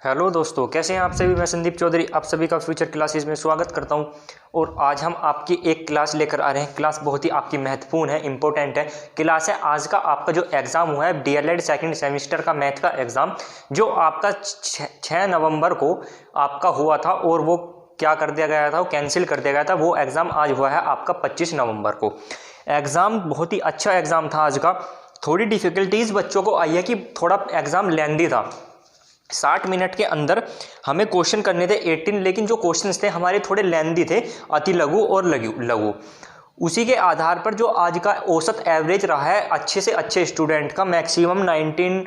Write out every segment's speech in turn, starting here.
Hello दोस्तों, कैसे हैं आप सभी। मैं संदीप चौधरी आप सभी का फ्यूचर क्लासेस में स्वागत करता हूं। और आज हम आपकी एक क्लास लेकर आ रहे हैं। क्लास बहुत ही आपकी महत्वपूर्ण है, इंपॉर्टेंट है। क्लास है आज का आपका जो एग्ज़ाम हुआ है डीएलएड सेकंड सेमेस्टर का मैथ का एग्ज़ाम, जो आपका 6 नवंबर को आपका हुआ था और वो क्या कर दिया गया था, वो कैंसिल कर दिया गया था। वो एग्ज़ाम आज हुआ है आपका 25 नवंबर को। एग्ज़ाम बहुत ही अच्छा एग्ज़ाम था आज का। थोड़ी डिफ़िकल्टीज़ बच्चों को आई है कि थोड़ा एग्ज़ाम लेंदी था। 60 मिनट के अंदर हमें क्वेश्चन करने थे 18, लेकिन जो क्वेश्चंस थे हमारे थोड़े लेंदी थे, अति लघु और लघु। उसी के आधार पर जो आज का औसत एवरेज रहा है अच्छे से अच्छे स्टूडेंट का, मैक्सिमम 19,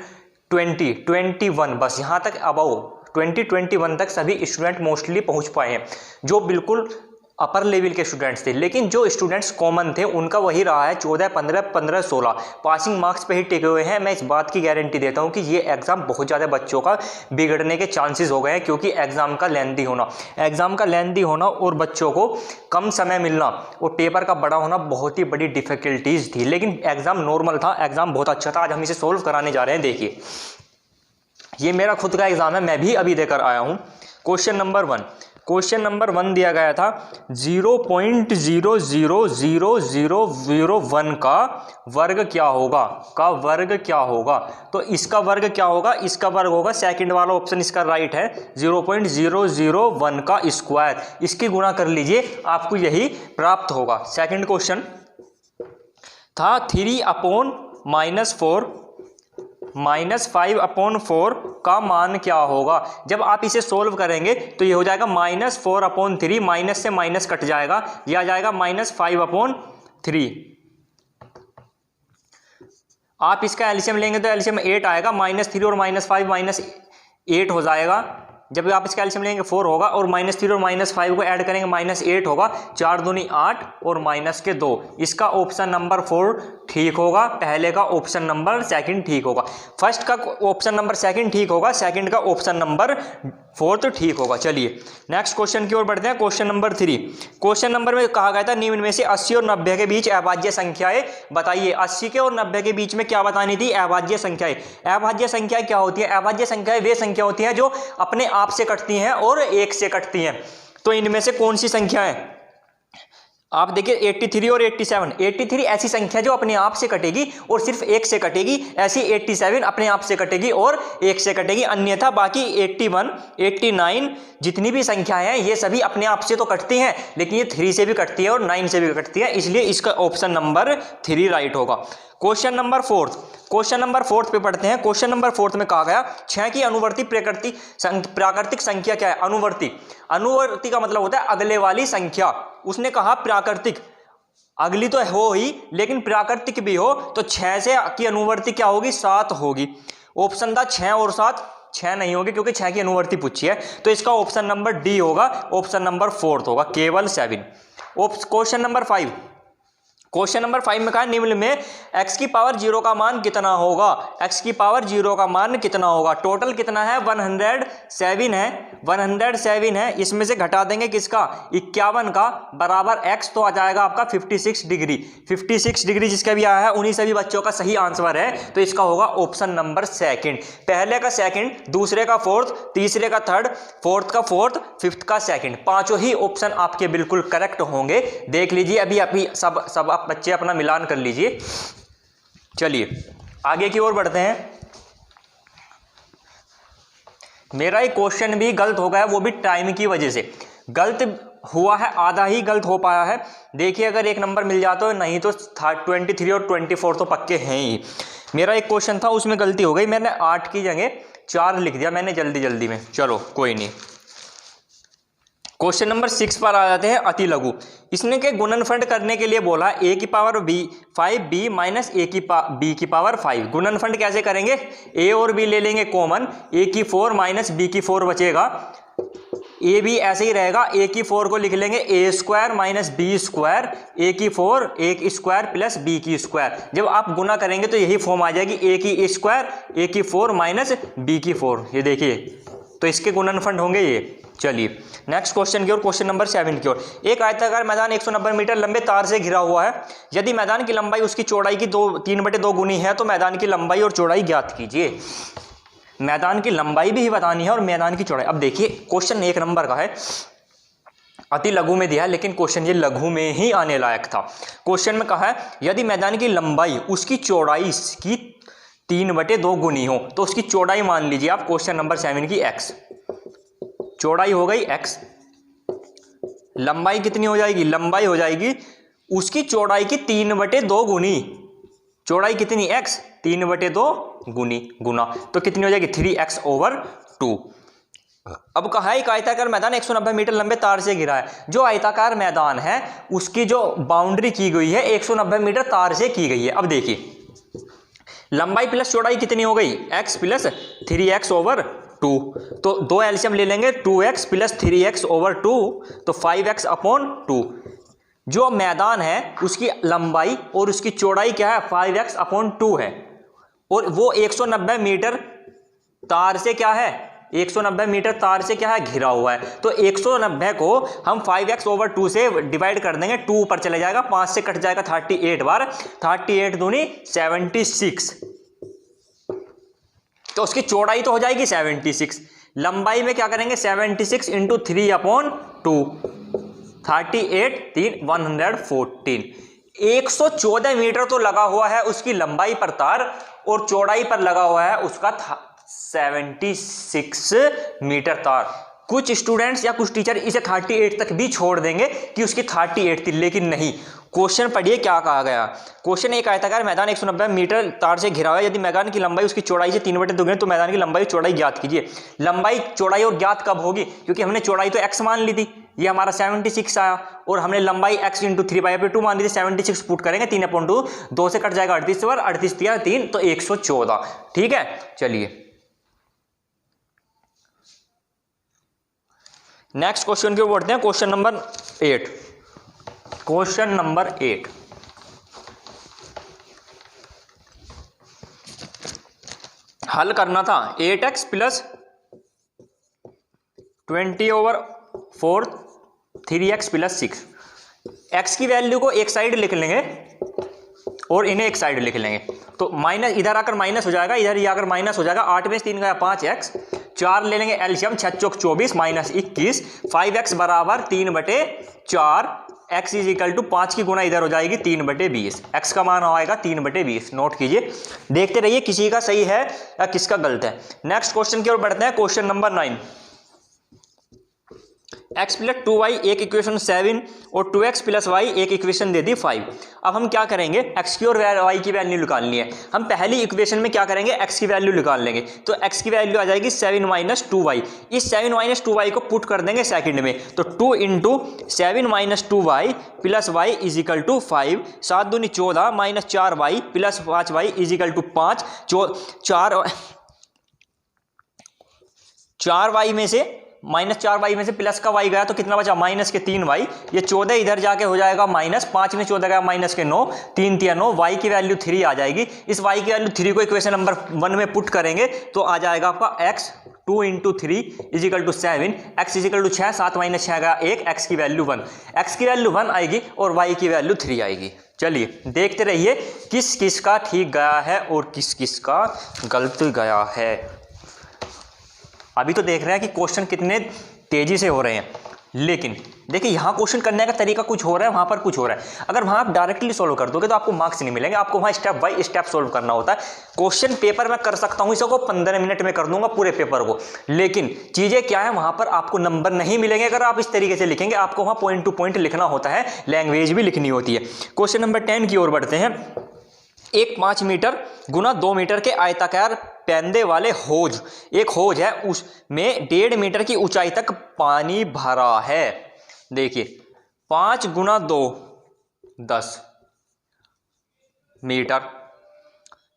20, 21, बस यहाँ तक अबव 20-21 तक सभी स्टूडेंट मोस्टली पहुँच पाए हैं, जो बिल्कुल अपर लेवल के स्टूडेंट्स थे। लेकिन जो स्टूडेंट्स कॉमन थे उनका वही रहा है 14, 15, 15, 16 पासिंग मार्क्स पे ही टिके हुए हैं। मैं इस बात की गारंटी देता हूं कि ये एग्ज़ाम बहुत ज़्यादा बच्चों का बिगड़ने के चांसेस हो गए हैं, क्योंकि एग्ज़ाम का लेंदी होना और बच्चों को कम समय मिलना और पेपर का बड़ा होना बहुत ही बड़ी डिफ़िकल्टीज़ थी। लेकिन एग्ज़ाम नॉर्मल था, एग्ज़ाम बहुत अच्छा था। आज हम इसे सोल्व कराने जा रहे हैं। देखिए, ये मेरा खुद का एग्ज़ाम है, मैं भी अभी देकर आया हूँ। क्वेश्चन नंबर 1 दिया गया था 0.0000001 का वर्ग क्या होगा। तो इसका वर्ग क्या होगा, इसका वर्ग होगा, सेकंड वाला ऑप्शन इसका राइट है, 0.001 का स्क्वायर। इसकी गुणा कर लीजिए, आपको यही प्राप्त होगा। सेकंड क्वेश्चन था 3/-4 -5/4 का मान क्या होगा। जब आप इसे सोल्व करेंगे तो ये हो जाएगा -4/3, माइनस से माइनस कट जाएगा, यह आ जाएगा -5/3। आप इसका एलसीएम लेंगे तो एलसीएम 8 आएगा, -3 और -5 -8 हो जाएगा। जब आप इसका एलसीएम लेंगे 4 होगा, और -3 और -5 को ऐड करेंगे -8 होगा, 4 दूनी 8 और माइनस के 2। इसका ऑप्शन नंबर 4 ठीक होगा, पहले का ऑप्शन नंबर 2 ठीक होगा। फर्स्ट का ऑप्शन नंबर 2 ठीक होगा, सेकंड का ऑप्शन नंबर 4 ठीक होगा। चलिए नेक्स्ट क्वेश्चन की ओर बढ़ते हैं। Question number 3। क्वेश्चन नंबर में कहा गया था निम्न में से 80 और 90 के बीच अभाज्य संख्याएं बताइए। 80 के और 90 के बीच में क्या बतानी थी, अभाज्य संख्याएं। अभाज्य संख्याएं क्या होती है, अभाज्य संख्याएं वे संख्या होती हैं जो अपने आप से कटती हैं और 1 से कटती हैं। तो इनमें से कौन सी संख्या है, आप देखिए 83 और 87। 83 ऐसी संख्या जो अपने आप से कटेगी और सिर्फ 1 से कटेगी, ऐसी 87 अपने आप से कटेगी और 1 से कटेगी। अन्यथा बाकी 81, 89 जितनी भी संख्याएं हैं ये सभी अपने आप से तो कटती हैं, लेकिन ये 3 से भी कटती है और 9 से भी कटती है, इसलिए इसका ऑप्शन नंबर 3 राइट होगा। क्वेश्चन नंबर 4 पे पढ़ते हैं। क्वेश्चन नंबर 4 में कहा गया 6 की अनुवर्ती प्राकृतिक संख्या क्या है। अनुवर्ती का मतलब होता है अगले वाली संख्या। उसने कहा प्राकृतिक, अगली तो हो ही लेकिन प्राकृतिक भी हो, तो 6 से की अनुवर्ती क्या होगी, 7 होगी। ऑप्शन था 6 और 7, 6 नहीं होगी क्योंकि 6 की अनुवर्ती पूछी है, तो इसका ऑप्शन नंबर डी होगा, ऑप्शन नंबर 4 होगा, केवल 7। क्वेश्चन नंबर 5 में कहा निम्न में x की पावर 0 का मान कितना होगा। x की पावर 0 का मान कितना होगा। टोटल कितना है, 107 है। इसमें से घटा देंगे किसका, 51 का, बराबर x, तो आ जाएगा आपका 56 डिग्री। 56 डिग्री जिसका भी आया है उन्हीं सभी बच्चों का सही आंसर है, तो इसका होगा ऑप्शन नंबर 2। पहले का 2, दूसरे का 4th, तीसरे का 3rd, 4th का 4th, 5th का 2nd, पांचों ही ऑप्शन आपके बिल्कुल करेक्ट होंगे। देख लीजिए, अभी सब आप बच्चे अपना मिलान कर लीजिए। चलिए आगे की ओर बढ़ते हैं। मेरा एक क्वेश्चन भी गलत हो गया, वो भी टाइम की वजह से गलत हुआ है, आधा ही गलत हो पाया है। देखिए अगर एक नंबर मिल जाता है, नहीं तो 23 और 24 तो पक्के हैं ही। मेरा एक क्वेश्चन था उसमें गलती हो गई, मैंने 8 की जगह 4 लिख दिया मैंने जल्दी में। चलो कोई नहीं। क्वेश्चन नंबर 6 पर आ जाते हैं, अति लघु। इसने के गुणनफल करने के लिए बोला a की पावर 5b माइनस b की पावर 5। गुणनफल कैसे करेंगे, a और b ले लेंगे कॉमन, a की 4 माइनस b की 4 बचेगा। a भी ऐसे ही रहेगा, a की 4 को लिख लेंगे a² माइनस b², a की 4 a की स्क्वायर प्लस b की स्क्वायर। जब आप गुना करेंगे तो यही फॉर्म आ जाएगी, a की स्क्वायर a की 4 माइनस b की 4। ये देखिए, तो इसके गुणनफल होंगे ये। चलिए नेक्स्ट क्वेश्चन की ओर, क्वेश्चन नंबर 7 की ओर। एक आयताकार मैदान 190 मीटर लंबे तार से घिरा हुआ है। यदि मैदान की लंबाई उसकी चौड़ाई की 3/2 गुनी है तो मैदान की लंबाई और चौड़ाई ज्ञात कीजिए। मैदान की लंबाई भी बतानी है और मैदान की चौड़ाई। अब देखिए क्वेश्चन 1 नंबर का है, अति लघु में दिया है, लेकिन क्वेश्चन ये लघु में ही आने लायक था। क्वेश्चन में कहा है यदि मैदान की लंबाई उसकी चौड़ाई की 3/2 गुनी हो, तो उसकी चौड़ाई मान लीजिए आप क्वेश्चन नंबर 7 की x, चौड़ाई हो गई x, लंबाई कितनी हो जाएगी, लंबाई हो जाएगी उसकी चौड़ाई की 3/2 गुनी, चौड़ाई कितनी x, 3/2 गुना, तो कितनी हो जाएगी 3x/2। अब कहा है एक आयताकार मैदान 190 मीटर लंबे तार से घिरा है। जो आयताकार मैदान है उसकी जो बाउंड्री की गई है 190 मीटर तार से की गई है। अब देखिए लंबाई प्लस चौड़ाई कितनी हो गई, x प्लस 3x/2, तो दो एलसीएम ले लेंगे, 2x प्लस 3x/2 तो 5x/2। जो मैदान है उसकी लंबाई और उसकी चौड़ाई क्या है, 5x/2 है, और वो 190 मीटर तार से क्या है, 190 मीटर तार से क्या है, घिरा हुआ है। तो 190 को हम 5x/2 से डिवाइड कर देंगे, 2 ऊपर चले जाएगा, 5 से कट जाएगा 38 बार, 38 दूनी 76, तो उसकी चौड़ाई तो हो जाएगी 76। लंबाई में क्या करेंगे, 76 × 3/2, 38 3 114, 114 मीटर तो लगा हुआ है उसकी लंबाई पर तार, और चौड़ाई पर लगा हुआ है उसका 76 मीटर तार। कुछ स्टूडेंट्स या कुछ टीचर इसे 38 तक भी छोड़ देंगे कि उसकी 38 थी, लेकिन नहीं। क्वेश्चन पढ़िए क्या कहा गया। क्वेश्चन एक आयताकार मैदान 190 मीटर तार से घिरा हुआ है, यदि मैदान की लंबाई उसकी चौड़ाई से 3/2 है तो मैदान की लंबाई चौड़ाई ज्ञात कीजिए। लंबाई चौड़ाई और ज्ञात कब होगी, क्योंकि हमने चौड़ाई तो x मान ली थी, ये हमारा 76 आया, और हमने लंबाई x × 3/2 मान ली थी, 76 पुट करेंगे, 3/2, 2 से कट जाएगा 38 बार, 38 3 3 तो 114। ठीक है, चलिए नेक्स्ट क्वेश्चन की ओर बढ़ते हैं। क्वेश्चन नंबर 8, क्वेश्चन नंबर 8, हल करना था 8x plus 20/4 3x plus 6। x की वैल्यू को एक साइड लिख लेंगे और इन्हें एक साइड लिख लेंगे, तो माइनस इधर आकर माइनस हो जाएगा, इधर ये आकर माइनस हो जाएगा, 8 में 3 गया 5x, 4 ले लेंगे एलसीएम, 6 चौक 24 माइनस 21, 5x बराबर 3/4, x इज इक्वल टू 5 की गुना इधर हो जाएगी 3/20, x का मान आएगा 3/20। नोट कीजिए, देखते रहिए किसी का सही है या किसका गलत है। नेक्स्ट क्वेश्चन की ओर बढ़ते हैं। Question number 9, x plus 2y एक इक्वेशन 7 और 2x प्लस y एक इक्वेशन दे दी 5। अब हम क्या करेंगे, x की और y की वैल्यू निकालनी है। हम पहली इक्वेशन में क्या करेंगे, x की वैल्यू निकाल लेंगे, तो x की वैल्यू आ जाएगी 7 - 2y। इस 7 - 2y को पुट कर देंगे सेकंड में, तो 2 × 7 - 2y plus y is equal to 5, 7 दूनी 14 minus 4y plus 5y is equal to 5, 4y में से माइनस 4y में से प्लस का y गया तो कितना बचा, माइनस के 3y, ये 14 इधर जाके हो जाएगा माइनस, 5 में 14 गया माइनस के 9, 3 3 9, y की वैल्यू 3 आ जाएगी। इस y की वैल्यू 3 को इक्वेशन नंबर 1 में पुट करेंगे तो आ जाएगा आपका x 2 × 3 is equal to 7, x is equal to 6, 7 minus 6 गया 1, x की वैल्यू 1, x की वैल्यू 1 आएगी और y की वैल्यू 3 आएगी। चलिए देखते रहिए किस किस का ठीक गया है और किस किस का गलत गया है। अभी तो देख रहे हैं कि क्वेश्चन कितने तेजी से हो रहे हैं, लेकिन देखिए यहाँ क्वेश्चन करने का तरीका कुछ हो रहा है, वहाँ पर कुछ हो रहा है। अगर वहाँ आप डायरेक्टली सोल्व कर दोगे तो आपको मार्क्स नहीं मिलेंगे, आपको वहाँ स्टेप बाय स्टेप सोल्व करना होता है। क्वेश्चन पेपर में कर सकता हूँ इसको 15 मिनट में कर दूंगा पूरे पेपर को, लेकिन चीज़ें क्या है, वहाँ पर आपको नंबर नहीं मिलेंगे अगर आप इस तरीके से लिखेंगे। आपको वहाँ पॉइंट टू पॉइंट लिखना होता है, लैंग्वेज भी लिखनी होती है। क्वेश्चन नंबर 10 की ओर बढ़ते हैं। एक 5 मीटर गुना 2 मीटर के आयताकार पैंदे वाले होज, एक होज है उसमें 1.5 मीटर की ऊंचाई तक पानी भरा है। देखिए 5 × 2 10 मीटर,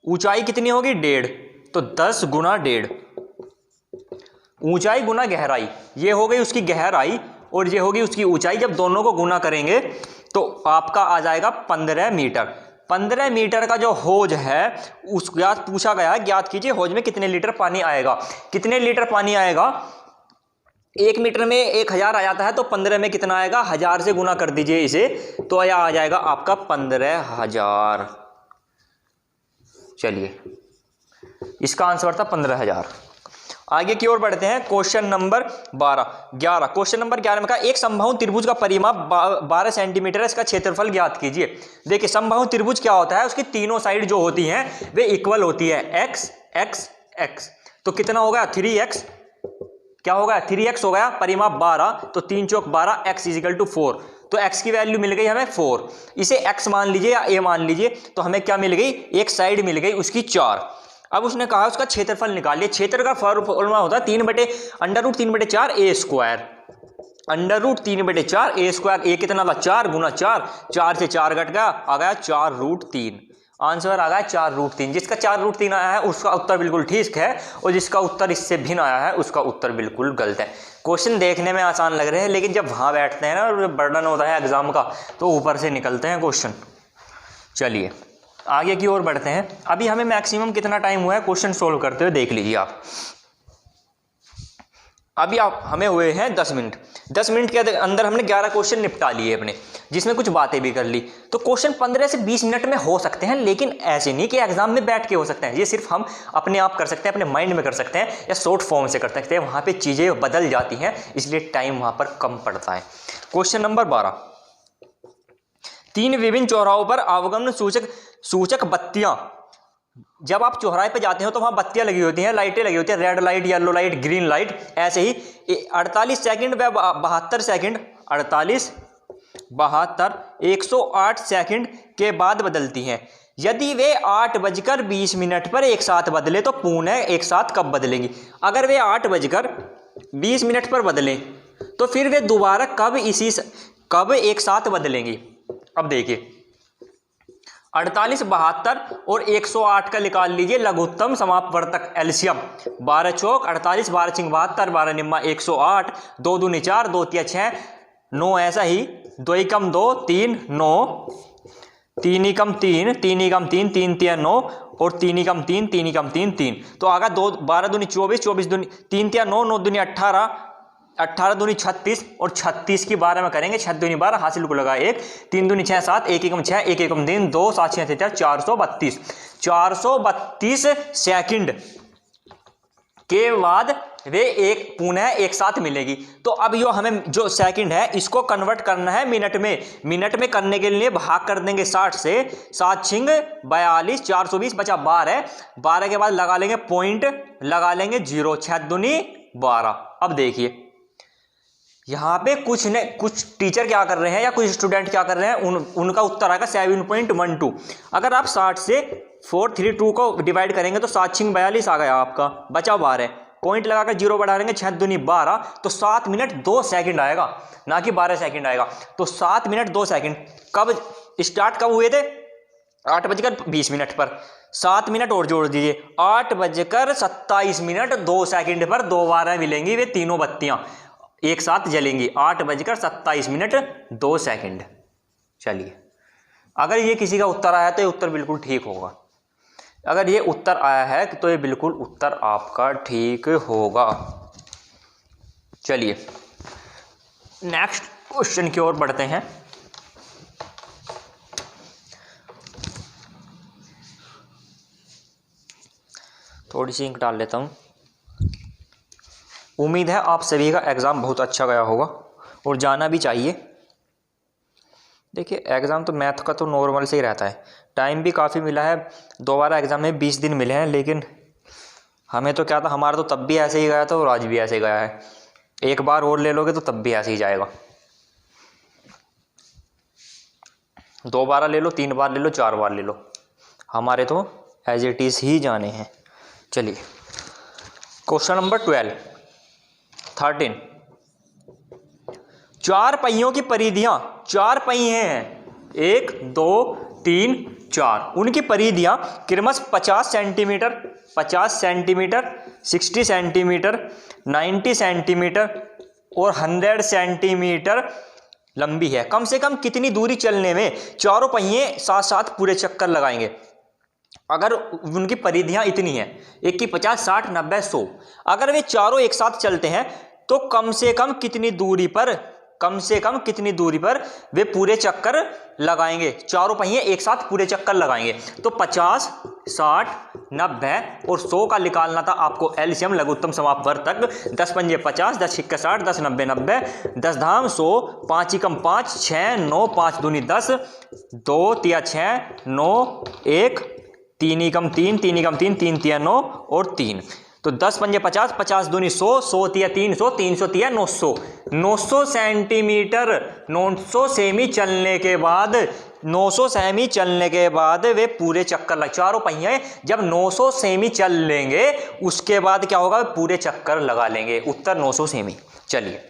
ऊंचाई कितनी होगी 1.5, तो 10 × 1.5, ऊंचाई गुना गहराई, ये हो गई उसकी गहराई और ये होगी उसकी ऊंचाई। जब दोनों को गुना करेंगे तो आपका आ जाएगा 15 मीटर। 15 मीटर का जो होज है उस ज्ञात पूछा गया है, ज्ञात कीजिए होज में कितने लीटर पानी आएगा। कितने लीटर पानी आएगा, 1 मीटर में 1000 आ जाता है, तो 15 में कितना आएगा, 1000 से गुना कर दीजिए इसे, तो यह आ जाएगा आपका 15,000। चलिए इसका आंसर था 15,000। आगे की ओर बढ़ते हैं। क्वेश्चन नंबर 11 क्वेश्चन नंबर 11 में कहा एक समबाहु त्रिभुज का परिमाप 12 सेंटीमीटर है, इसका क्षेत्रफल ज्ञात कीजिए। देखिए समबाहु त्रिभुज क्या होता है, उसकी तीनों साइड जो होती हैं वे इक्वल होती है, x x x। तो कितना हो गया 3x, क्या हो गया 3x हो गया, परिमाप 12, तो 3 चौक 12, x = 4। तो x की वैल्यू मिल गई हमें 4। इसे x मान लीजिए या a मान लीजिए, तो हमें क्या मिल गई, एक साइड मिल गई उसकी 4। अब उसने कहा उसका क्षेत्रफल निकालिए। क्षेत्र का फॉर्मूला होता है 3/√3/4 a square, √3/4 a square. a कितना था 4 गुना 4, 4 से 4 घट गया, आ गया 4√3। आंसर आ गया 4√3। जिसका 4√3 आया है उसका उत्तर बिल्कुल ठीक है, और जिसका उत्तर इससे भिन्न आया है उसका उत्तर बिल्कुल गलत है। क्वेश्चन देखने में आसान लग रहे हैं, लेकिन जब वहाँ बैठते हैं ना और बर्डन होता है एग्जाम का, तो ऊपर से निकलते हैं क्वेश्चन। चलिए आगे की ओर बढ़ते हैं। अभी हमें मैक्सिमम कितना टाइम हुआ है क्वेश्चन सोल्व करते हुए, देख लीजिए आप। अभी आप हमें हुए हैं 10 मिनट। 10 मिनट के अंदर हमने 11 क्वेश्चन निपटा लिए अपने, जिसमें कुछ बातें भी कर ली। तो क्वेश्चन 15 से 20 मिनट में हो सकते हैं, लेकिन ऐसे नहीं कि एग्जाम में बैठ के हो सकते हैं। ये सिर्फ हम अपने आप कर सकते हैं, अपने माइंड में कर सकते हैं, या शॉर्ट फॉर्म से कर सकते हैं। वहाँ पे चीज़ें बदल जाती हैं, इसलिए टाइम वहाँ पर कम पड़ता है। क्वेश्चन नंबर 12, 3 विभिन्न चौराहों पर अवगमन सूचक बत्तियां। जब आप चौराहे पे जाते हो तो वहां बत्तियां लगी होती हैं, लाइटें लगी होती हैं, red light, yellow light, green light. ऐसे ही 48 सेकंड व 72 सेकंड, 48, 72, 108 सेकंड के बाद बदलती हैं। यदि वे 8:20 पर एक साथ बदले तो पुनः एक साथ कब बदलेंगी। अगर वे 8:20 पर बदलें तो फिर वे दोबारा कब एक साथ बदलेंगी। अब देखिए 48, 72 और 108 का निकाल लीजिए लघुत्तम समापवर्तक एलसीएम। 12 चौक 48, 12 छिंग 72, 12 निम्मा 108, 2 दूनी 4, 2 तिया 6, 9 ऐसा ही, 2 एकम 2, 3, 9, 3 एकम 3, 3 एकम 3, 3 तिया 9 और 3 एकम 3, 3 एकम 3, 3। तो आगा 12 दूनी 24, 24 दूनी 3 तिया 9, 9 दूनी 18, 18 दूनी 36 और 36 की 12 में करेंगे, 6 दूनी 12, हासिल को लगा 1, 3 दूनी 6 7, 1 एकम 6, 1 एकम 3, 2 7 6 432। 432 सेकंड के बाद वे पुनः एक साथ मिलेगी। तो अब यो हमें जो सेकंड है इसको कन्वर्ट करना है मिनट में। मिनट में करने के लिए भाग कर देंगे 60 से, 7 छिंग 42, 420 बचा 12, 12 के बाद लगा लेंगे पॉइंट, लगा लेंगे 0, 6 दूनी 12। अब देखिए यहाँ पे कुछ टीचर क्या कर रहे हैं या कुछ स्टूडेंट क्या कर रहे हैं, उनका उत्तर आएगा 7.12। अगर आप 60 से 432 को डिवाइड करेंगे तो 7 छिंग 42 आ गया आपका, बचा 12, पॉइंट लगाकर 0 बढ़ा देंगे, 6 दूनी 12, तो 7 मिनट 2 सेकंड आएगा, ना कि 12 सेकंड आएगा। तो 7 मिनट 2 सेकंड कब स्टार्ट कब हुए थे, 8:20 पर। 7 मिनट और जोड़ दीजिए, 8:27 2 सेकंड पर दोबारा मिलेंगी वे तीनों बत्तियां, एक साथ जलेंगी, 8:27 2 सेकंड। चलिए अगर ये किसी का उत्तर आया तो ये उत्तर बिल्कुल ठीक होगा। अगर ये उत्तर आया है तो ये बिल्कुल उत्तर आपका ठीक होगा। चलिए नेक्स्ट क्वेश्चन की ओर बढ़ते हैं। थोड़ी सी इंक डाल लेता हूँ। उम्मीद है आप सभी का एग्ज़ाम बहुत अच्छा गया होगा और जाना भी चाहिए। देखिए एग्ज़ाम तो मैथ का तो नॉर्मल से ही रहता है, टाइम भी काफ़ी मिला है, दोबारा एग्ज़ाम में 20 दिन मिले हैं, लेकिन हमें तो क्या था, हमारा तो तब भी ऐसे ही गया था और आज भी ऐसे गया है। एक बार और ले लोगे तो तब भी ऐसे ही जाएगा, 2 बार ले लो, 3 बार ले लो, 4 बार ले लो, हमारे तो एज इट इज़ ही जाने हैं। चलिए क्वेश्चन नंबर 13, 4 पहियों की परिधियां, 4 पहिए हैं, 1 2 3 4, उनकी परिधियां क्रमश 50 सेंटीमीटर, 50 सेंटीमीटर, 60 सेंटीमीटर, 90 सेंटीमीटर और 100 सेंटीमीटर लंबी है। कम से कम कितनी दूरी चलने में चारों पहिए साथ साथ पूरे चक्कर लगाएंगे। अगर उनकी परिधियां इतनी हैं, एक की 50, 60, 90, 100, अगर वे चारों एक साथ चलते हैं तो कम से कम कितनी दूरी पर कम से कम कितनी दूरी पर वे पूरे चक्कर लगाएंगे, चारों पहिए एक साथ पूरे चक्कर लगाएंगे। तो 50, 60, 90 और 100 का निकालना था आपको एलसीएम लघुत्तम समापवर्तक। 10 पंजे 50, 10 छिक्के 60, 10 90 90, 10 धाम 100, 5 एकम 5, 6 9, 5 दूनी 10, 2 तिया 6, 9 1, 3 एकम 3, 3 एकम 3, 3 तिया 9 और 3। तो 10 पंजे 50, 50 दूनी 100, 100 तिया 300, 300 तिया 900, 900 सेंटीमीटर, 900 सेमी चलने के बाद, 900 सेमी चलने के बाद वे पूरे चक्कर लग, चारों पहिए जब 900 सेमी चल लेंगे उसके बाद क्या होगा, पूरे चक्कर लगा लेंगे। उत्तर 900 सेमी। चलिए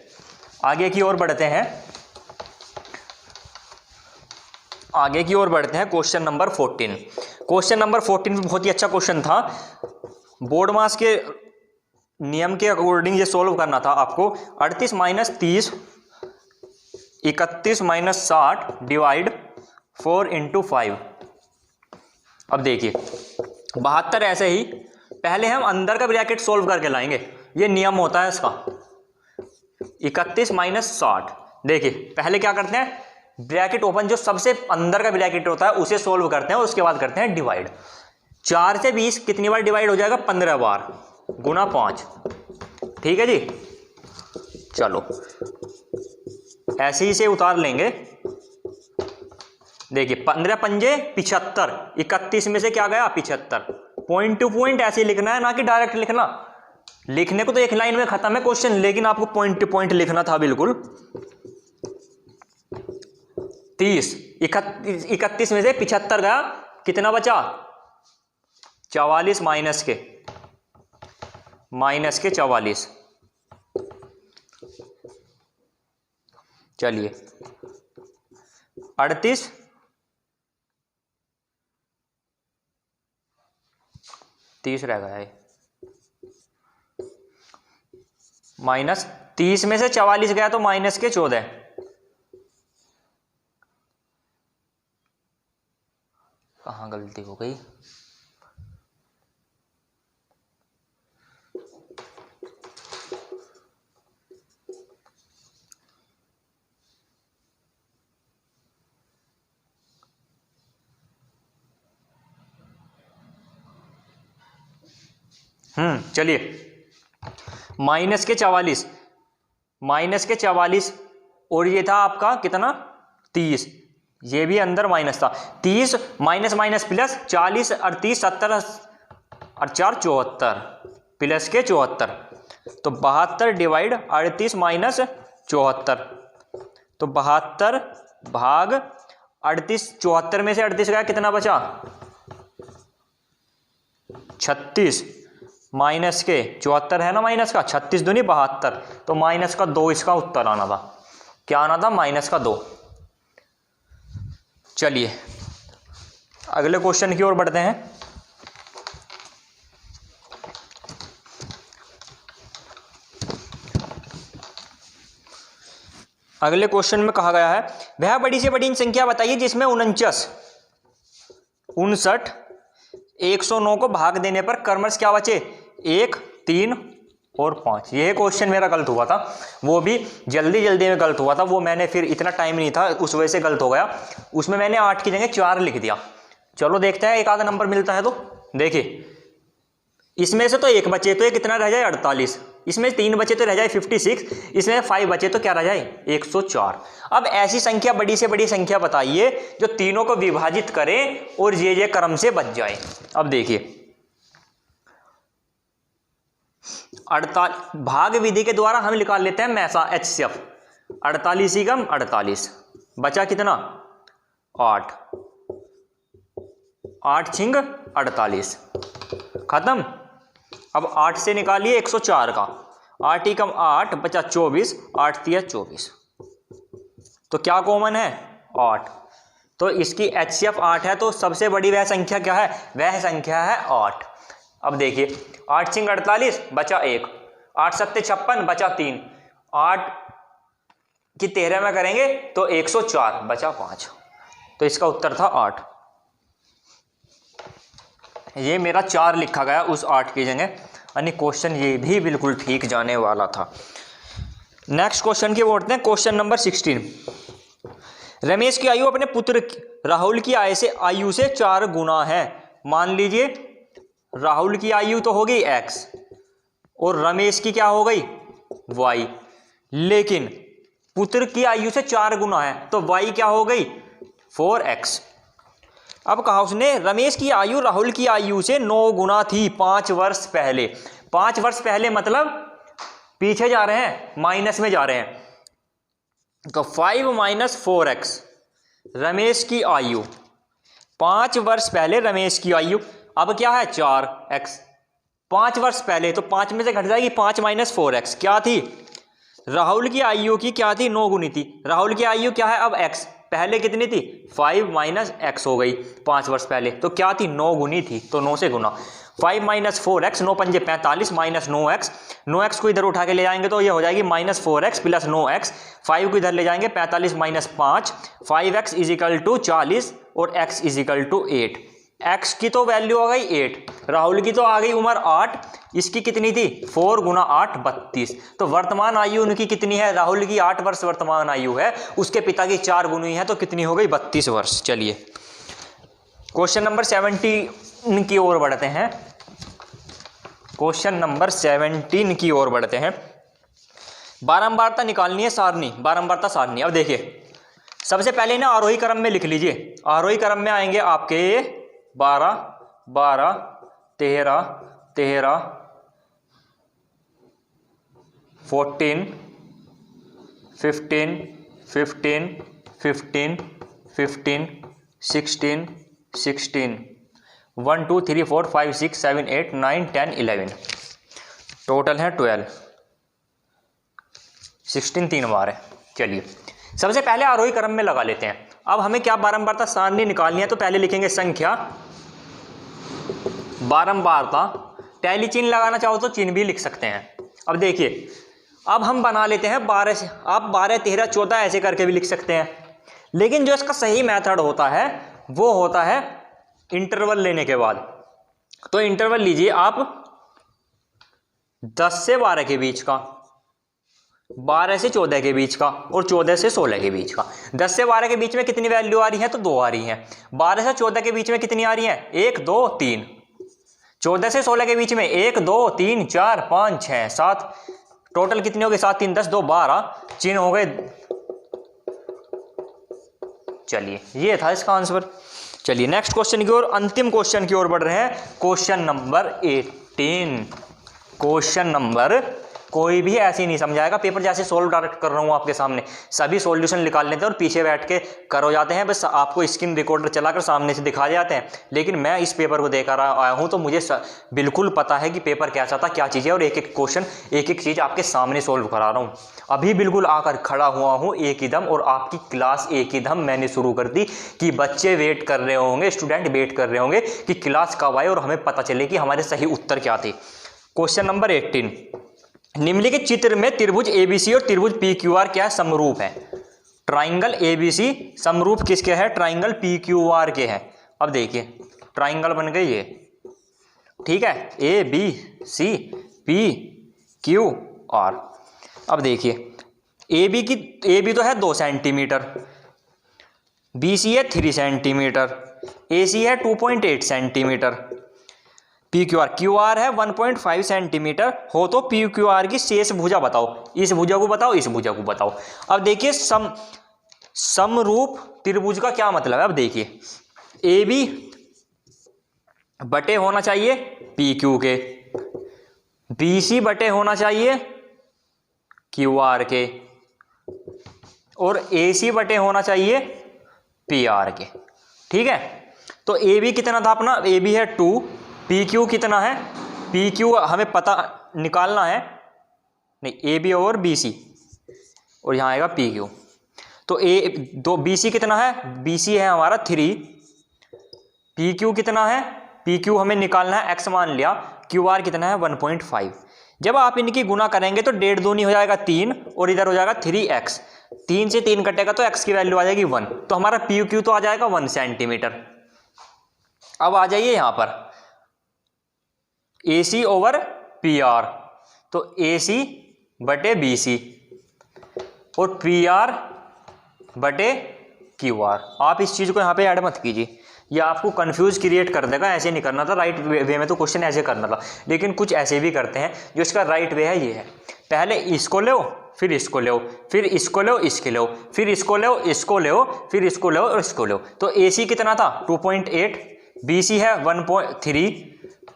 आगे की ओर बढ़ते हैं, आगे की ओर बढ़ते हैं। Question number 14। क्वेश्चन नंबर 14 बहुत ही अच्छा क्वेश्चन था। बोर्ड मास के नियम के अकॉर्डिंग ये सोल्व करना था आपको। 38 माइनस 30, 31 माइनस 60 डिवाइड 4 इंटू 5। अब देखिए 72 ऐसे ही पहले हम अंदर का ब्रैकेट सोल्व करके लाएंगे, ये नियम होता है इसका। 31 माइनस 60, देखिए पहले क्या करते हैं, ब्रैकेट ओपन, जो सबसे अंदर का ब्रैकेट होता है उसे सोल्व करते हैं, उसके बाद करते हैं डिवाइड। 4 से 20 कितनी बार डिवाइड हो जाएगा, 15 बार, गुना 5। ठीक है जी। चलो ऐसे ही से उतार लेंगे। देखिए 15 पंजे 75, 31 में से क्या गया 75। पॉइंट टू पॉइंट ऐसे ही लिखना है, ना कि डायरेक्ट लिखना। लिखने को तो एक लाइन में खत्म है क्वेश्चन, लेकिन आपको पॉइंट टू पॉइंट लिखना था बिल्कुल। 30, 31 में से 75 गया, कितना बचा 44 माइनस के 44। चलिए 38, 30 रह गया है, माइनस 30 में से 44 गया तो माइनस के 14। कहाँ गलती हो गई, चलिए माइनस के 44, और ये था आपका कितना 30, ये भी अंदर माइनस था। 30 माइनस माइनस प्लस, 40 38 70 और 4 74 प्लस के 74। तो 72 डिवाइड 38 माइनस 74, तो 72 भाग 38, 74 में से 38 गया, कितना बचा 36, माइनस के 74 है ना, माइनस का 36 दूनी 72, तो माइनस का 2 इसका उत्तर आना था। क्या आना था, माइनस का 2। चलिए अगले क्वेश्चन की ओर बढ़ते हैं। अगले क्वेश्चन में कहा गया है, वह बड़ी से बड़ी संख्या बताइए जिसमें 49, 59, 109 को भाग देने पर क्रमश क्या बचे, 1, 3 और 5। यह क्वेश्चन मेरा गलत हुआ था, वो भी जल्दी में गलत हुआ था, वो मैंने फिर इतना टाइम नहीं था उस वजह से गलत हो गया। उसमें मैंने 8 की जगह 4 लिख दिया। चलो देखते हैं एक आधा नंबर मिलता है तो। देखिए इसमें से तो 1 बचे तो ये कितना रह जाए 48, इसमें 3 बचे तो रह जाए 56, इसमें 5 बचे तो क्या रह जाए 104। अब ऐसी संख्या बड़ी से बड़ी संख्या बताइए जो तीनों को विभाजित करे और ये क्रम से बच जाए। अब देखिए 48 भाग विधि के द्वारा हम निकाल लेते हैं मैसा HCF। 48 ही कम 48, बचा कितना 8, 8 छिंग 48, खत्म। अब 8 से निकालिए 104 का, 8 ही कम 8, बचा 24, 8 तिया 24, तो क्या कॉमन है 8। तो इसकी HCF 8 है, तो सबसे बड़ी वह संख्या क्या है, वह संख्या है 8। अब देखिए 8 छिंग 48, बचा 1, 8 सत्ते 56, बचा 3, 8 की 13 में करेंगे तो 104, बचा 5। तो इसका उत्तर था 8। ये मेरा 4 लिखा गया उस 8 की जगह, यानी क्वेश्चन ये भी बिल्कुल ठीक जाने वाला था। नेक्स्ट क्वेश्चन की ओर बढ़ते हैं। Question number 16। रमेश की आयु अपने पुत्र राहुल की आयु से 4 गुना है। मान लीजिए राहुल की आयु तो हो गई x और रमेश की क्या हो गई y, लेकिन पुत्र की आयु से 4 गुना है तो y क्या हो गई 4x। अब कहा उसने रमेश की आयु राहुल की आयु से 9 गुना थी 5 वर्ष पहले। 5 वर्ष पहले मतलब पीछे जा रहे हैं, माइनस में जा रहे हैं, तो 5 माइनस 4x रमेश की आयु 5 वर्ष पहले रमेश की आयु अब क्या है 4x। 5 वर्ष पहले तो 5 में से घट जाएगी 5 माइनस 4x क्या थी राहुल की आयु की क्या थी 9 गुनी थी। राहुल की आयु क्या है अब x, पहले कितनी थी 5 माइनस x हो गई 5 वर्ष पहले, तो क्या थी 9 गुनी थी, तो 9 से गुना 5 माइनस 4x 9 पंजे 45 माइनस 9x। 9x को इधर उठा के ले जाएंगे तो ये हो जाएगी माइनस 4x प्लस 9x। 5 को इधर ले जाएंगे 45 minus 5 5x is equal to 40 और x is equal to 8। x की तो वैल्यू आ गई 8, राहुल की तो आ गई उम्र 8, इसकी कितनी थी 4 गुना 8 32। तो वर्तमान आयु उनकी कितनी है, राहुल की 8 वर्ष वर्तमान आयु है, उसके पिता की 4 गुनी है तो कितनी हो गई 32 वर्ष। चलिए क्वेश्चन नंबर 17 की ओर बढ़ते हैं। क्वेश्चन नंबर 17 की ओर बढ़ते हैं। बारंबारता निकालनी है, सारणी, बारंबारता सारणी। अब देखिए सबसे पहले ना आरोही क्रम में लिख लीजिए। आरोही क्रम में आएंगे आपके 12 12 13 13 14 15 15 15 15 16 16 1 2 3 4 5 6 7 8 9 10 11 टोटल है 12। 16 3 बार है। चलिए सबसे पहले आरोही क्रम में लगा लेते हैं। अब हमें क्या बारंबारता सारणी निकालनी है तो पहले लिखेंगे संख्या बारंबारता। टैली चिन्ह लगाना चाहो तो चिन्ह भी लिख सकते हैं। अब देखिए अब हम बना लेते हैं 12 से, आप 12 13 14 ऐसे करके भी लिख सकते हैं, लेकिन जो इसका सही मेथड होता है वो होता है इंटरवल लेने के बाद। तो इंटरवल लीजिए आप 10 से 12 के बीच का, 12 से 14 के बीच का और 14 से 16 के बीच का। 10 से 12 के बीच में कितनी वैल्यू आ रही है तो 2 आ रही है। 12 से 14 के बीच में कितनी आ रही है 1 2 3। 14 से 16 के बीच में 1 2 3 4 5 6 7, टोटल कितनी हो गई 7 3 10 2 12, चिन्ह हो गए। चलिए ये था इसका आंसर। चलिए नेक्स्ट क्वेश्चन की ओर, अंतिम क्वेश्चन की ओर बढ़ रहे हैं। Question number 18। क्वेश्चन नंबर कोई भी ऐसे ही नहीं समझाएगा, पेपर जैसे सोल्व डायरेक्ट कर रहा हूँ आपके सामने, सभी सॉल्यूशन निकाल लेते हैं और पीछे बैठ के करो जाते हैं, बस आपको स्क्रीन रिकॉर्डर चलाकर सामने से दिखा जाते हैं। लेकिन मैं इस पेपर को देकर आया हूँ तो मुझे बिल्कुल पता है कि पेपर कैसा था, क्या चीज़ है, और एक एक क्वेश्चन एक एक चीज़ आपके सामने सोल्व करा रहा हूँ। अभी बिल्कुल आकर खड़ा हुआ हूँ एक ही दम, और आपकी क्लास एक ही दम मैंने शुरू कर दी कि बच्चे वेट कर रहे होंगे, स्टूडेंट वेट कर रहे होंगे कि क्लास कब आए और हमें पता चले कि हमारे सही उत्तर क्या थे। क्वेश्चन नंबर 18, निम्नलिखित चित्र में त्रिभुज ABC और त्रिभुज PQR क्या समरूप है। ट्राइंगल ABC समरूप किसके है, ट्राइंगल PQR के हैं। अब देखिए ट्राइंगल बन गई ये, ठीक है, ABC PQR। अब देखिए AB तो है 2 सेंटीमीटर, BC है 3 सेंटीमीटर, AC है 2.8 सेंटीमीटर, QR है 1.5 सेंटीमीटर हो। तो PQR की शेष भुजा बताओ, इस भुजा को बताओ, इस भुजा को बताओ। अब देखिए समरूप त्रिभुज का क्या मतलब है। अब देखिए AB बटे होना चाहिए PQ के, BC बटे होना चाहिए QR के, और AC बटे होना चाहिए PR के, ठीक है। तो AB कितना था अपना, AB है 2, PQ कितना है, PQ हमें पता निकालना है, नहीं AB और BC, और यहाँ आएगा PQ। तो BC कितना है, BC है हमारा 3, PQ कितना है, PQ हमें निकालना है, x मान लिया, QR कितना है 1.5। जब आप इनकी गुना करेंगे तो 1.5 दूनी हो जाएगा 3 और इधर हो जाएगा 3x, 3 से 3 कटेगा तो x की वैल्यू आ जाएगी 1, तो हमारा PQ तो आ जाएगा 1 सेंटीमीटर। अब आ जाइए यहाँ पर AC ओवर PR, तो AC बटे BC, और PR बटे QR। आप इस चीज़ को यहाँ पे ऐड मत कीजिए, ये आपको कंफ्यूज क्रिएट कर देगा। ऐसे नहीं करना था, राइट वे में तो क्वेश्चन ऐसे करना था, लेकिन कुछ ऐसे भी करते हैं। जो इसका राइट वे है ये है, पहले इसको लो फिर इसको लो, फिर इसको लो इसके लो, फिर इसको लो इसको लो, फिर इसको लो और इसको लो। तो AC कितना था 2.8, BC है 1.3,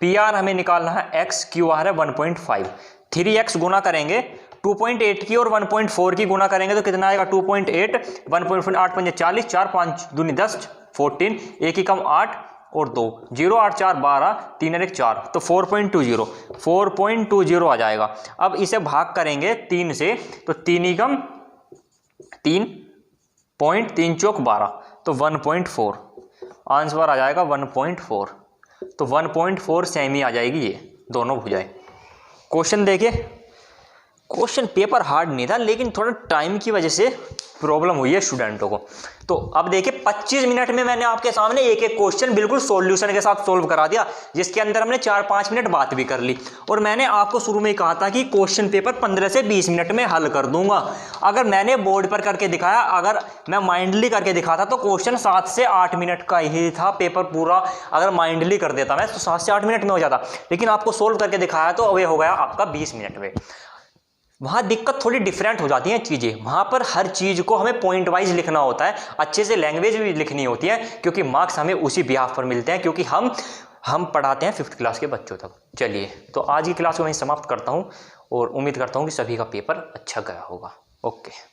PR हमें निकालना है x, QR है 1.5। 3x गुना करेंगे 2.8 की और 1.4 की गुना करेंगे तो कितना आएगा 2.8, 1.4, 8 पंजे 40, 4 5 दूनी 10, 14, एक ही कम 8 और 2, 0 8 4 12, 3 और 1 4, तो 4.20 आ जाएगा। अब इसे भाग करेंगे 3 से, तो 3 ही कम 3 पॉइंट 3 चौक 12, तो 1.4 आंसर आ जाएगा 1.4। तो 1.4 सेमी आ जाएगी ये दोनों भुजाएं। क्वेश्चन देखिए, क्वेश्चन पेपर हार्ड नहीं था, लेकिन थोड़ा टाइम की वजह से प्रॉब्लम हुई है स्टूडेंटों को। तो अब देखिए 25 मिनट में मैंने आपके सामने एक एक क्वेश्चन बिल्कुल सॉल्यूशन के साथ सोल्व करा दिया, जिसके अंदर हमने 4-5 मिनट बात भी कर ली। और मैंने आपको शुरू में कहा था कि क्वेश्चन पेपर 15 से 20 मिनट में हल कर दूंगा। अगर मैंने बोर्ड पर करके दिखाया, अगर मैं माइंडली करके दिखाता तो क्वेश्चन 7 से 8 मिनट का ही था पेपर पूरा। अगर माइंडली कर देता मैं तो 7 से 8 मिनट में हो जाता, लेकिन आपको सोल्व करके दिखाया तो अब ये हो गया आपका 20 मिनट में। वहाँ दिक्कत थोड़ी डिफरेंट हो जाती हैं चीज़ें, वहाँ पर हर चीज़ को हमें पॉइंट वाइज लिखना होता है, अच्छे से लैंग्वेज भी लिखनी होती है, क्योंकि मार्क्स हमें उसी बिहाफ पर मिलते हैं, क्योंकि हम पढ़ाते हैं 5th क्लास के बच्चों तक। चलिए, तो आज की क्लास को मैं समाप्त करता हूँ और उम्मीद करता हूँ कि सभी का पेपर अच्छा गया होगा। ओके।